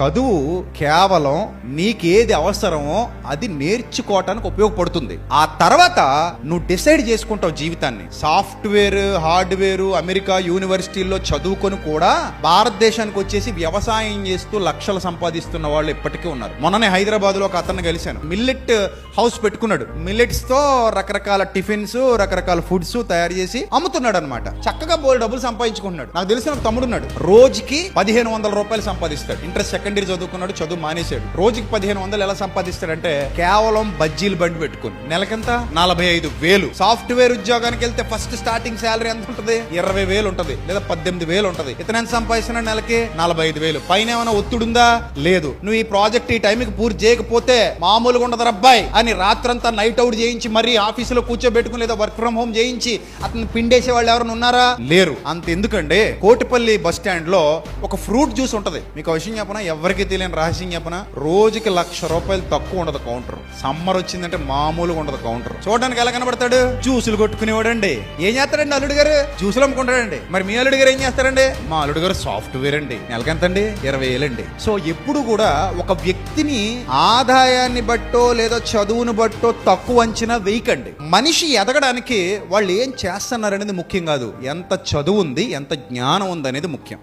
చదువు కేవలం నీకేది అవసరమో అది నేర్చుకోవటానికి ఉపయోగపడుతుంది. ఆ తర్వాత నువ్వు డిసైడ్ చేసుకుంటావు జీవితాన్ని. సాఫ్ట్వేర్, హార్డ్వేర్, అమెరికా యూనివర్సిటీల్లో చదువుకొని కూడా భారతదేశానికి వచ్చేసి వ్యవసాయం చేస్తూ లక్షలు సంపాదిస్తున్న వాళ్ళు ఇప్పటికీ ఉన్నారు. మొన్ననే హైదరాబాద్ లో ఒక అతన్ని కలిశాను. మిల్లెట్ హౌస్ పెట్టుకున్నాడు. మిల్లెట్స్ తో రకరకాల టిఫిన్స్, రకరకాల ఫుడ్స్ తయారు చేసి అమ్ముతున్నాడు అనమాట. చక్కగా బోల్ డబ్బులు సంపాదించుకుంటున్నాడు. నాకు తెలిసిన ఒక తమ్ముడు ఉన్నాడు. రోజుకి 1500 రూపాయలు సంపాదిస్తాడు. ఇంటర్ సెకండరీ చదువుకున్నాడు, చదువు మానేశాడు. రోజుకి 1500 ఎలా సంపాదిస్తాడంటే కేవలం బజ్జీలు బండి పెట్టుకుని. నెలకెంత? 45,000. సాఫ్ట్వేర్ ఉద్యోగానికి వెళ్తే ఫస్ట్ స్టార్టింగ్ శాలరీ ఎంత ఉంటుంది? 20,000 ఉంటుంది, లేదా 18,000 ఉంటుంది. ఇతను ఎంత సంపాదిస్తున్నాడు? నెలకి 45,000. పైన ఏమైనా ఒత్తిడుందా? లేదు. నువ్వు ఈ ప్రాజెక్ట్ ఈ టైంకి పూర్తి చేయకపోతే మామూలుగా ఉండదు అబ్బాయి అని రాత్రంతా నైట్ అవుట్ చేయించి మరీ ఆఫీసులో కూర్చోబెట్టుకుని లేదా వర్క్ ఫ్రం హోమ్ చేయించి అతను పిండేసే వాళ్ళు ఎవరైనా ఉన్నారా? లేరు. అంత ఎందుకంటే కోటిపల్లి బస్ స్టాండ్ లో ఒక ఫ్రూట్ జ్యూస్ ఉంటది. మీకు ఆ విషయం చెప్పనా? ఎవరికి తెలియని రహస్యం చెప్పనా? రోజుకి 1,00,000 రూపాయలు తక్కువ ఉండదు కౌంటర్. సమ్మర్ వచ్చిందంటే మామూలుగా ఉండదు కౌంటర్. చూడడానికి ఎలా కనబడతాడు? జ్యూసులు కొట్టుకునేవాడండి. ఏం చేస్తాడండి అల్లుడు గారు? జ్యూసులు అమ్ముకుంటాడండి. మరి మీ అల్లుడు గారు ఏం చేస్తారండి? మా అల్లుడు గారు సాఫ్ట్వేర్ అండి. నెలకెంతండి? 20,000 అండి. సో ఎప్పుడు కూడా ఒక వ్యక్తిని ఆదాయాన్ని బట్టో లేదా చదువును బట్టో తక్కువ అంచనా వేయకండి. మనిషి ఎదగడానికి వాళ్ళు ఏం చేస్తున్నారనేది ముఖ్యం కాదు, ఎంత చదువు ఉంది, ఎంత జ్ఞానం ఉంది అనేది ముఖ్యం.